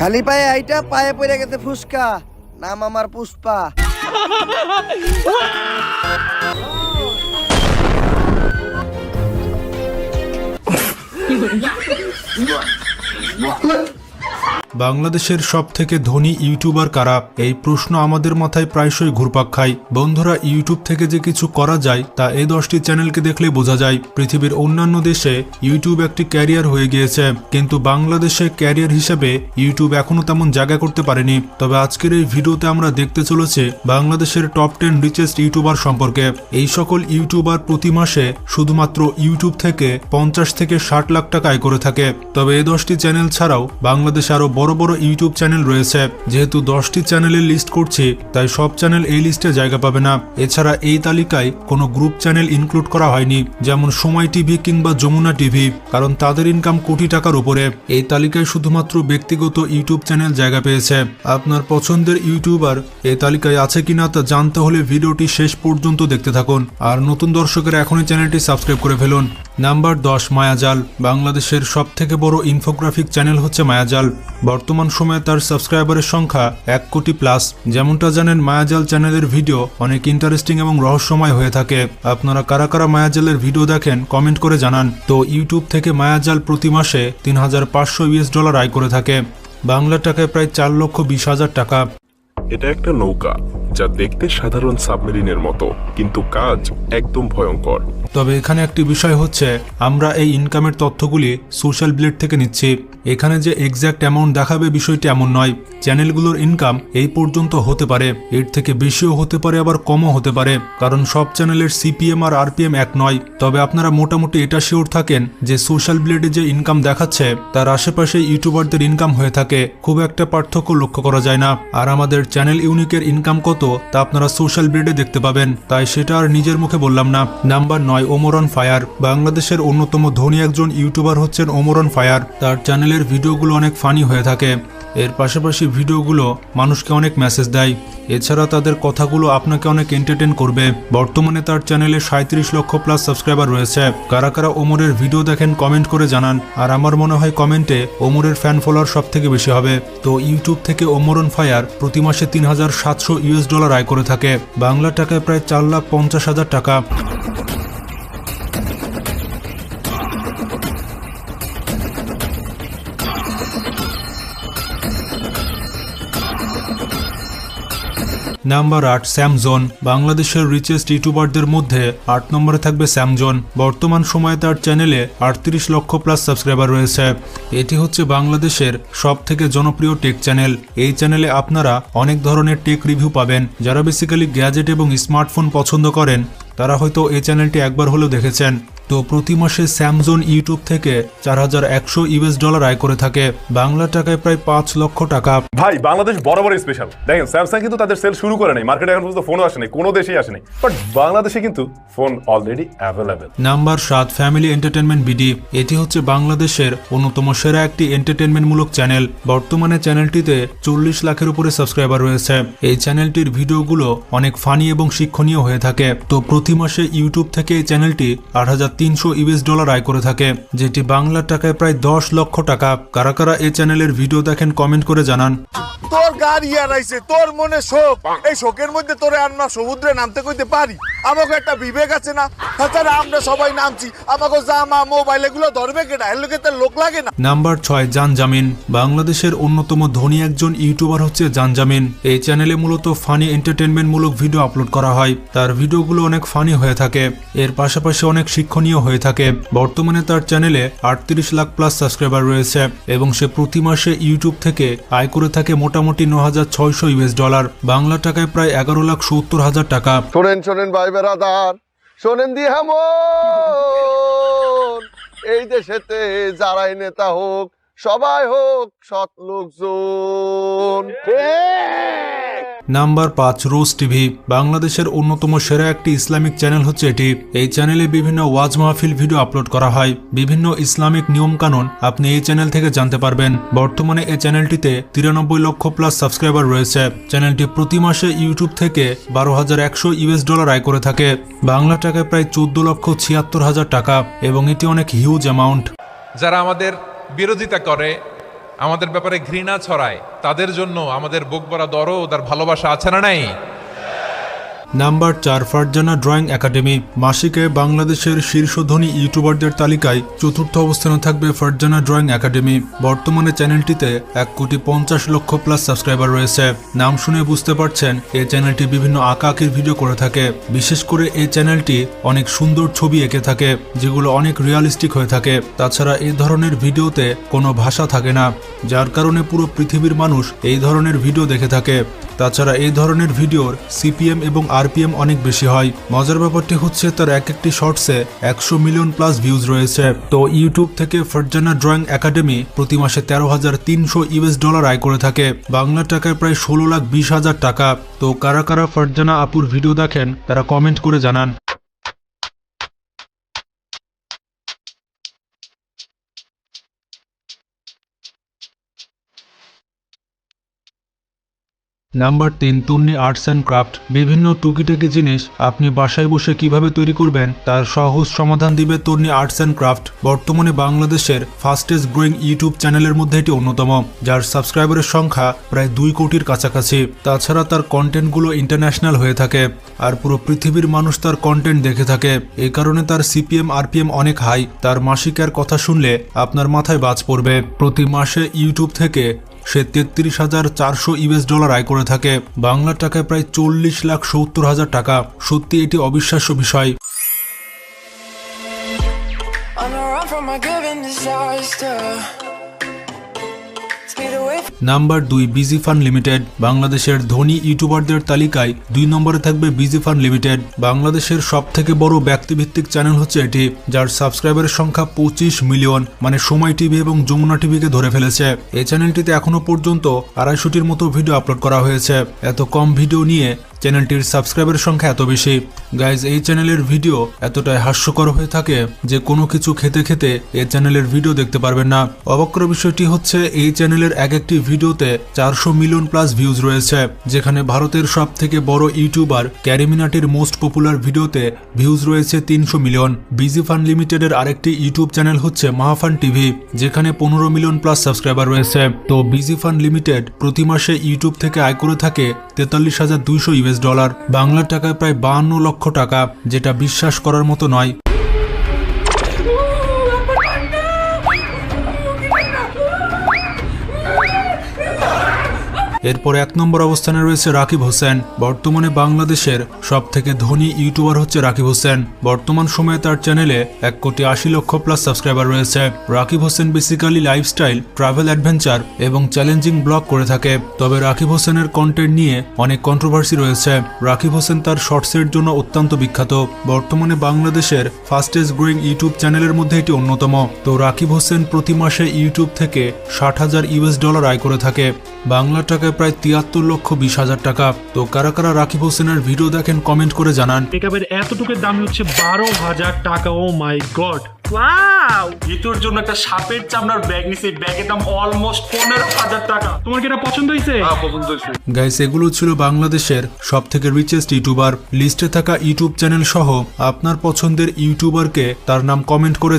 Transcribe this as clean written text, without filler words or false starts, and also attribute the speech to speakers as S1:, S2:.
S1: খালি পায়ে আইটা পায়ে পড়ে গেছে ফুসকা, নাম আমার পুষ্পা।
S2: বাংলাদেশের সবথেকে ধনী ইউটিউবার কারা, এই প্রশ্ন আমাদের মাথায় প্রায়শই ঘুরপাক খায়। বন্ধুরা, ইউটিউব থেকে যে কিছু করা যায় তা এই 10টি চ্যানেলকে দেখলে বোঝা যায়। পৃথিবীর অন্যান্য দেশে ইউটিউব একটি ক্যারিয়ার হয়ে গিয়েছে, কিন্তু বাংলাদেশে ক্যারিয়ার হিসেবে ইউটিউব এখনো তেমন জায়গা করতে পারেনি। তবে আজকের এই ভিডিওতে আমরা দেখতে চলেছি বাংলাদেশের টপ 10 রিচেস্ট ইউটিউবার সম্পর্কে। এই সকল ইউটিউবার প্রতি মাসে শুধুমাত্র ইউটিউব থেকে 50 থেকে 60 লাখ টাকা আয় করে থাকে। তবে এই 10টি চ্যানেল ছাড়াও বাংলাদেশে আরো বড় বড় ইউটিউব চ্যানেল রয়েছে। যেহেতু 10টি চ্যানেলের লিস্ট করছি, তাই সব চ্যানেল এই লিস্টে জায়গা পাবে না। এছাড়া এই তালিকায় কোনো গ্রুপ চ্যানেল ইনক্লুড করা হয়নি, যেমন সময় টিভি কিংবা যমুনা টিভি, কারণ তাদের ইনকাম কোটি টাকার উপরে। এই তালিকায় শুধুমাত্র ব্যক্তিগত ইউটিউব চ্যানেল জায়গা পেয়েছে। আপনার পছন্দের ইউটিউবার এই তালিকায় আছে কিনা তা জানতে হলে ভিডিওটি শেষ পর্যন্ত দেখতে থাকুন। আর নতুন দর্শকেরা এখনই চ্যানেলটি সাবস্ক্রাইব করে ফেলুন। নাম্বার 10, মায়াজাল। বাংলাদেশের সব থেকে বড় ইনফোগ্রাফিক চ্যানেল হচ্ছে মায়াজাল। বর্তমান সময়ে তার সাবস্ক্রাইবারের সংখ্যা 1 কোটি প্লাস। যেমনটা জানেন, মায়াজাল চ্যানেলের ভিডিও অনেক ইন্টারেস্টিং এবং রহস্যময় হয়ে থাকে। আপনারা কারা কারা মায়াজালের ভিডিও দেখেন কমেন্ট করে জানান। তো ইউটিউব থেকে মায়াজাল প্রতি মাসে $3,500 আয় করে থাকে, বাংলা টাকায় প্রায় 4,20,000 টাকা।
S3: এটা একটা নৌকা যা দেখতে সাধারণ সাবমেরিনের মতো, কিন্তু কাজ একদম ভয়ঙ্কর।
S2: তবে এখানে একটি বিষয় হচ্ছে, আমরা এই ইনকামের তথ্যগুলি সোশ্যাল ব্লেড থেকে নিচ্ছি। এখানে যে এক্স্যাক্ট অ্যামাউন্ট দেখাবে বিষয়টি এমন নয়। চ্যানেলগুলোর ইনকাম এই পর্যন্ত হতে পারে, এর থেকে বেশিও হতে পারে, আবার কমও হতে পারে, কারণ সব চ্যানেলের সিপিএম আর আরপিএম এক নয়। তবে আপনারা মোটামুটি এটা শিওর থাকেন যে সোশ্যাল ব্লেডে যে ইনকাম দেখাচ্ছে তার আশেপাশে ইউটিউবারদের ইনকাম হয়ে থাকে, খুব একটা পার্থক্য লক্ষ্য করা যায় না। আর আমাদের চ্যানেল ইউনিকের ইনকাম কত তা আপনারা সোশ্যাল ব্লেডে দেখতে পাবেন, তাই সেটা আর নিজের মুখে বললাম না। Number 9, Omar on fire. বাংলাদেশের অন্যতম ধনী একজন ইউটিউবার হচ্ছেন ওমর অন ফায়ার। তার চ্যানেলের ভিডিওগুলো অনেক ফানি হয়ে থাকে, এর পাশাপাশি ভিডিওগুলো মানুষকে অনেক মেসেজ দেয়। এছাড়া তাদের কথাগুলো আপনাকে অনেক এন্টারটেইন করবে। বর্তমানে তার চ্যানেলে 37 লক্ষ প্লাস সাবস্ক্রাইবার রয়েছে। কারা কারা ওমরের ভিডিও দেখেন কমেন্ট করে জানান। আর আমার মনে হয় কমেন্টে ওমরের ফ্যান ফলোয়ার সব থেকে বেশি হবে। তো ইউটিউব থেকে ওমর অন ফায়ার প্রতি মাসে $3,700 আয় করে থাকে, বাংলা টাকায় প্রায় 4,50,000 টাকা। নাম্বার 8, স্যামজন। বাংলাদেশের রিচেস্ট ইউটিউবারদের মধ্যে 8 নম্বরে থাকবে স্যামজন। বর্তমান সময়ে তার চ্যানেলে 38 লক্ষ প্লাস সাবস্ক্রাইবার রয়েছে। এটি হচ্ছে বাংলাদেশের সব থেকে জনপ্রিয় টেক চ্যানেল। এই চ্যানেলে আপনারা অনেক ধরনের টেক রিভিউ পাবেন। যারা বেসিক্যালি গ্যাজেট এবং স্মার্টফোন পছন্দ করেন তারা হয়তো এই চ্যানেলটি একবার হলেও দেখেছেন। তো প্রতি মাসে স্যামজন ইউটিউব থেকে $4,100 আয় করে থাকে, বাংলা টাকায় প্রায় 5 লক্ষ টাকা।
S4: ভাই, বাংলাদেশ বরাবরই স্পেশাল। দেখেন, স্যামসাং কিন্তু তাদের সেল শুরু করে নাই, মার্কেটে এখন পর্যন্ত ফোনও আসে নাই, কোনো দেশেই আসে নাই, বাট বাংলাদেশে কিন্তু phone already available.
S2: Number 7, family entertainment BD. এটি হচ্ছে বাংলাদেশের অন্যতম সেরা একটি এন্টারটেনমেন্ট মূলক চ্যানেল। বর্তমানে চ্যানেলটিতে 40 লাখের উপরে সাবস্ক্রাইবার রয়েছে। এই চ্যানেলটির ভিডিওগুলো অনেক ফানি এবং শিক্ষণীয় হয়ে থাকে। তো প্রতি মাসে ইউটিউব থেকে এই চ্যানেলটি $8,300 আয় করে থাকে, যেটি বাংলা টাকায় প্রায় 10 লক্ষ টাকা। কারা কারা এই চ্যানেলের ভিডিও দেখেন কমেন্ট করে জানান।
S5: তোর গাড়ি হারাইছে, তোর মনে শোক, এই শোকের মধ্যে তোরে আমরা সমুদ্রে নামতে কইতে পারি? আমাকে একটা বিবেক আছে না? তাছাড়া আমরা সবাই নামছি, আমাকে জামা মোবাইল এগুলো ধরবে কেটা? এর লোকে তার লোক লাগে না।
S2: নাম্বার 6, জানজামিন। বাংলাদেশের অন্যতম ধনী একজন ইউটিউবার হচ্ছে জানজামিন। এই চ্যানেলে মূলত ফানি এন্টারটেনমেন্ট মূলক ভিডিও আপলোড করা হয়। তার ভিডিওগুলো অনেক ফানি হয়ে থাকে, এর পাশাপাশি অনেক শিক্ষণীয় হয়ে থাকে। বর্তমানে তার চ্যানেলে 38 লাখ প্লাস সাবস্ক্রাইবার রয়েছে এবং সে প্রতি মাসে ইউটিউব থেকে আয় করে থাকে মোটামুটি $9,600, বাংলা টাকায় প্রায় 11,70,000 টাকা।
S5: শোনেন শোনেন ভাই বেরাদার, শোনেন দি হেমন, এই দেশেতে যারাই নেতা হোক সবাই হোক সৎ লোকজন।
S2: নাম্বার 5, রোজ টিভি। বাংলাদেশের অন্যতম সেরা একটি ইসলামিক চ্যানেল হচ্ছে এটি। এই চ্যানেলে বিভিন্ন ওয়াজ মাহফিল ভিডিও আপলোড করা হয়। বিভিন্ন ইসলামিক নিয়ম কানুন আপনি এই চ্যানেল থেকে জানতে পারবেন। বর্তমানে এই চ্যানেলটিতে 93 লক্ষ প্লাস সাবস্ক্রাইবার রয়েছে। চ্যানেলটি প্রতি মাসে ইউটিউব থেকে $12,100 আয় করে থাকে, বাংলা টাকায় প্রায় 14,76,000 টাকা, এবং এটি অনেক হিউজ অ্যামাউন্ট।
S6: যারা আমাদের বিরোধিতা করে, আমাদের ব্যাপারে ঘৃণা ছড়ায়, তাদের জন্য আমাদের বুক ভরা দরদ আর ভালোবাসা আছে না নাই?
S2: Number 4, Farzana drawing academy. মাসিকে বাংলাদেশের শীর্ষ ধনী ইউটিউবারদের তালিকায় চতুর্থ অবস্থানে থাকবে ফারজানা ড্রয়িং একাডেমি। বর্তমানে চ্যানেলটিতে 1,50,00,000 প্লাস সাবস্ক্রাইবার রয়েছে। নাম শুনে বুঝতে পারছেন এই চ্যানেলটি বিভিন্ন আঁকাআঁকির ভিডিও করে থাকে। বিশেষ করে এই চ্যানেলটি অনেক সুন্দর ছবি এঁকে থাকে, যেগুলো অনেক রিয়ালিস্টিক হয়ে থাকে। তাছাড়া এই ধরনের ভিডিওতে কোনো ভাষা থাকে না, যার কারণে পুরো পৃথিবীর মানুষ এই ধরনের ভিডিও দেখে থাকে। তাছাড়া এই ধরনের ভিডিওর সিপিএম এবং আরপিএম অনেক বেশি হয়। মজার ব্যাপারটি হচ্ছে তার একটি শর্টসে 100 মিলিয়ন প্লাস ভিউজ রয়েছে। তো ইউটিউব থেকে ফারজানা ড্রয়িং একাডেমি প্রতি মাসে $13,300 আয় করে থাকে, বাংলা টাকায় প্রায় 16,20,000 টাকা। তো কারা কারা ফারজানা আপুর ভিডিও দেখেন তারা কমেন্ট করে জানান। Number 3, Tunni arts and craft. বিভিন্ন টুকিটাকি জিনিস আপনি বাসায় বসে কিভাবে তৈরি করবেন তার সহজ সমাধান দিবে তুন্নি আর্টস অ্যান্ড ক্রাফট। বর্তমানে বাংলাদেশের ফাস্টেস্ট গ্রোয়িং ইউটিউব চ্যানেলের মধ্যে এটি অন্যতম, যার সাবস্ক্রাইবারের সংখ্যা প্রায় 2 কোটির কাছাকাছি। তাছাড়া তার কন্টেন্টগুলো ইন্টারন্যাশনাল হয়ে থাকে, আর পুরো পৃথিবীর মানুষ তার কন্টেন্ট দেখে থাকে। এই কারণে তার সিপিএম আরপিএম অনেক হাই। তার মাসিকের কথা শুনলে আপনার মাথায় বাজ পড়বে। প্রতি মাসে ইউটিউব থেকে সে $33,400 আয় করে থাকে, বাংলা টাকায় প্রায় 40,70,000 টাকা। সত্যি এটি অবিশ্বাস্য বিষয়। Number 2, busy fun limited. বাংলাদেশের ধনী ইউটিউবারদের তালিকায় 2 নম্বরে থাকবে বিজি ফান লিমিটেড। বাংলাদেশের সব থেকে বড় ব্যক্তিভিত্তিক চ্যানেল হচ্ছে এটি, যার সাবস্ক্রাইবারের সংখ্যা 25 মিলিয়ন, মানে সময় টিভি এবং যমুনা টিভিকে ধরে ফেলেছে। এই চ্যানেলটিতে এখনো পর্যন্ত 250-টির মতো ভিডিও আপলোড করা হয়েছে। এত কম ভিডিও নিয়ে চ্যানেলটির সাবস্ক্রাইবারের সংখ্যা এত বেশি। গাইজ, এই চ্যানেলের ভিডিও এতটাই হাস্যকর হয়ে থাকে যে কোনো কিছু খেতে খেতে এই চ্যানেলের ভিডিও দেখতে পারবেন না। অবাক করা বিষয়টি হচ্ছে এই চ্যানেলের একটি ভিডিওতে 400 মিলিয়ন প্লাস ভিউজ রয়েছে, যেখানে ভারতের সব থেকে বড় ইউটিউবার ক্যারিমিনাটির মোস্ট পপুলার ভিডিওতে ভিউজ রয়েছে 300 মিলিয়ন। বিজি ফান লিমিটেডের আরেকটি ইউটিউব চ্যানেল হচ্ছে মাহাফান টিভি, যেখানে 15 মিলিয়ন প্লাস সাবস্ক্রাইবার রয়েছে। তো বিজি ফান লিমিটেড প্রতি মাসে ইউটিউব থেকে আয় করে থাকে $43,200, বাংলা টাকায় প্রায় 52 লক্ষ টাকা, যেটা বিশ্বাস করার মতো নয়। এরপর 1 নম্বর অবস্থানে রয়েছে রাকিব হোসেন। বর্তমানে বাংলাদেশের সব থেকে ধনী ইউটিউবার হচ্ছে রাকিব হোসেন। বর্তমান সময়ে তার চ্যানেলে 1,80,00,000 প্লাস সাবস্ক্রাইবার রয়েছে। Rakib Hossain basically lifestyle, travel adventure এবং চ্যালেঞ্জিং ব্লগ করে থাকে। তবে রাকিব হোসেনের কন্টেন্ট নিয়ে অনেক কন্ট্রোভার্সি রয়েছে। রাকিব হোসেন তার শর্টসের জন্য অত্যন্ত বিখ্যাত। বর্তমানে বাংলাদেশের ফাস্টেস্ট গ্রোয়িং ইউটিউব চ্যানেলের মধ্যে এটি অন্যতম। তো রাকিব হোসেন প্রতি মাসে ইউটিউব থেকে $60,000 আয় করে থাকে, বাংলা টাকায় প্রায় 73,20,000 টাকা। তো কারা কারা রাকিব হোসেনের ভিডিও দেখেন কমেন্ট করে জানান।
S7: মেকআপের এতটুকুর দাম হচ্ছে 12,000 টাকা। ও মাই গড, ওয়াও! ইতোর জন্য একটা সাপের চামড়ার ব্যাগ নিছে, ব্যাগের দাম অলমোস্ট 15,000 টাকা। তোমার কি এটা পছন্দ হয়েছে? হ্যাঁ, পছন্দ হয়েছে।
S2: গাইস, এগুলো ছিল বাংলাদেশের সব থেকে রিচেস্ট ইউটিউবার। লিস্টে থাকা ইউটিউব চ্যানেল সহ আপনার পছন্দের ইউটিউবারকে তার নাম কমেন্ট করে